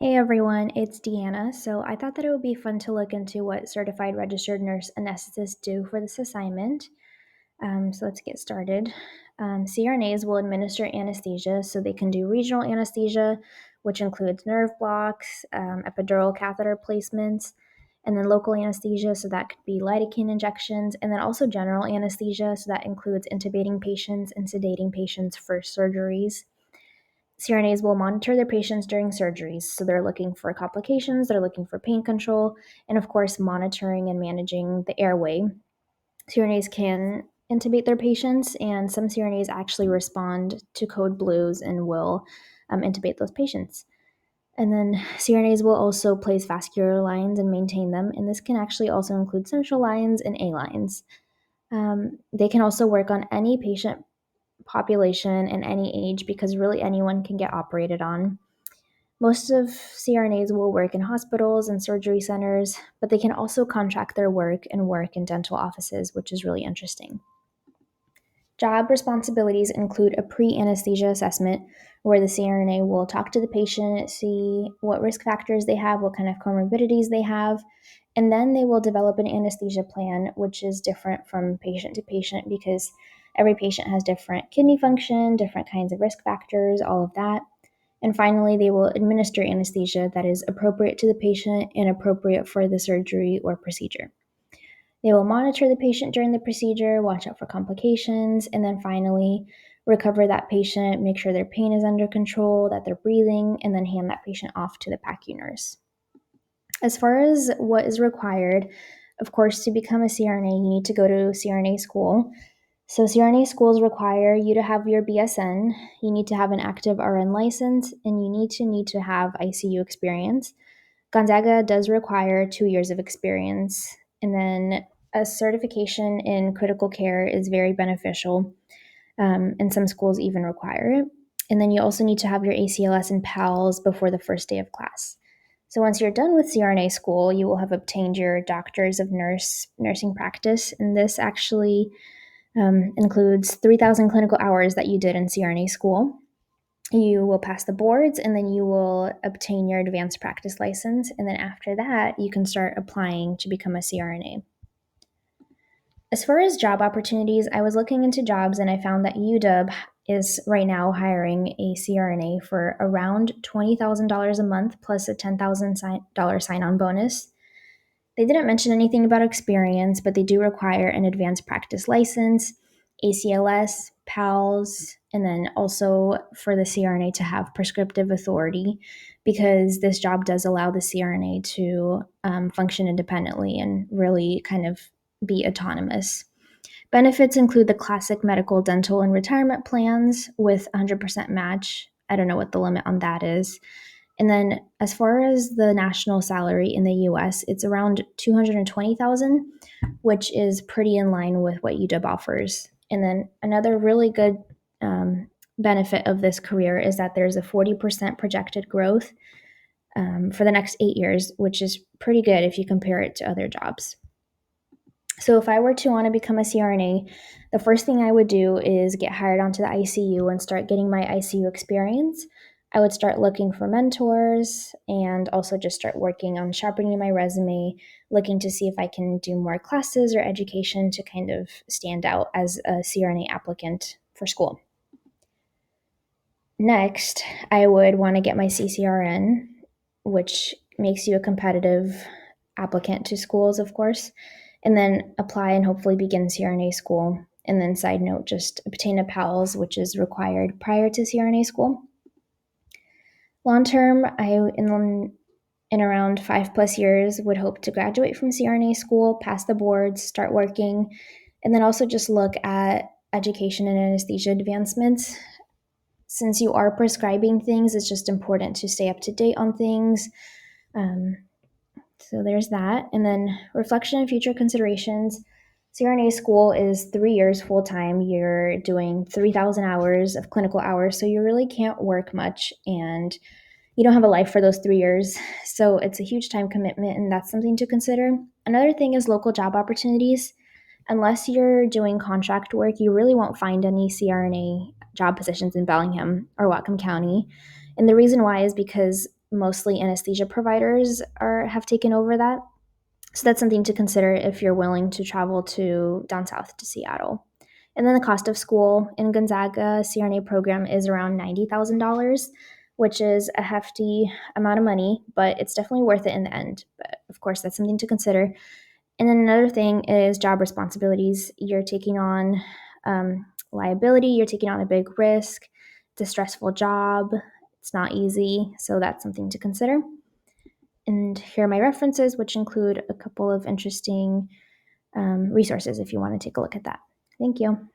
Hey everyone, it's Deanna. So I thought that it would be fun to look into what certified registered nurse anesthetists do for this assignment. So let's get started. CRNAs will administer anesthesia, so they can do regional anesthesia, which includes nerve blocks, epidural catheter placements, and then local anesthesia, so that could be lidocaine injections, and then also general anesthesia, so that includes intubating patients and sedating patients for surgeries. CRNAs will monitor their patients during surgeries. So they're looking for complications, they're looking for pain control, and of course, monitoring and managing the airway. CRNAs can intubate their patients, and some CRNAs actually respond to code blues and will intubate those patients. And then CRNAs will also place vascular lines and maintain them, and this can actually also include central lines and A lines. They can also work on any patient population and any age because really anyone can get operated on. Most of CRNAs will work in hospitals and surgery centers, but they can also contract their work and work in dental offices, which is really interesting. Job responsibilities include a pre anesthesia assessment where the CRNA will talk to the patient, see what risk factors they have, what kind of comorbidities they have, and then they will develop an anesthesia plan, which is different from patient to patient because every patient has different kidney function, different kinds of risk factors, all of that. And finally, they will administer anesthesia that is appropriate to the patient and appropriate for the surgery or procedure. They will monitor the patient during the procedure, watch out for complications, and then finally recover that patient, make sure their pain is under control, that they're breathing, and then hand that patient off to the PACU nurse. As far as what is required, of course, to become a CRNA, you need to go to CRNA school. So, CRNA schools require you to have your BSN, you need to have an active RN license, and you need to have ICU experience. Gonzaga does require 2 years of experience, and then a certification in critical care is very beneficial, and some schools even require it. And then you also need to have your ACLS and PALS before the first day of class. So once you're done with CRNA school, you will have obtained your doctors of nursing practice, and this actually includes 3,000 clinical hours that you did in CRNA school. You will pass the boards and then you will obtain your advanced practice license. And then after that, you can start applying to become a CRNA. As far as job opportunities, I was looking into jobs and I found that UW is right now hiring a CRNA for around $20,000 a month plus a $10,000 sign on bonus. They didn't mention anything about experience, but they do require an advanced practice license, ACLS, PALS, and then also for the CRNA to have prescriptive authority because this job does allow the CRNA to function independently and really kind of be autonomous. Benefits include the classic medical, dental, and retirement plans with 100% match. I don't know what the limit on that is. And then as far as the national salary in the US, it's around 220,000, which is pretty in line with what UW offers. And then another really good benefit of this career is that there's a 40% projected growth for the next 8 years, which is pretty good if you compare it to other jobs. So if I were to want to become a CRNA, the first thing I would do is get hired onto the ICU and start getting my ICU experience. I would start looking for mentors and also just start working on sharpening my resume, looking to see if I can do more classes or education to kind of stand out as a CRNA applicant for school. Next, I would want to get my CCRN, which makes you a competitive applicant to schools, of course, and then apply and hopefully begin CRNA school. And then, side note, just obtain a PALS, which is required prior to CRNA school. Long term, in around 5+ years, would hope to graduate from CRNA school, pass the boards, start working, and then also just look at education and anesthesia advancements. Since you are prescribing things, it's just important to stay up to date on things. So there's that. And then reflection and future considerations. CRNA school is 3 years full time. You're doing 3,000 hours of clinical hours, so you really can't work much and you don't have a life for those 3 years. So it's a huge time commitment, and that's something to consider. Another thing is local job opportunities. Unless you're doing contract work, you really won't find any CRNA job positions in Bellingham or Whatcom County. And the reason why is because mostly anesthesia providers have taken over that. So that's something to consider if you're willing to travel to down south to Seattle. And then the cost of school in Gonzaga CRNA program is around $90,000, which is a hefty amount of money, but it's definitely worth it in the end. But of course, that's something to consider. And then another thing is job responsibilities. You're taking on liability, you're taking on a big risk. It's a stressful job, it's not easy. So that's something to consider. And here are my references, which include a couple of interesting resources if you want to take a look at that. Thank you.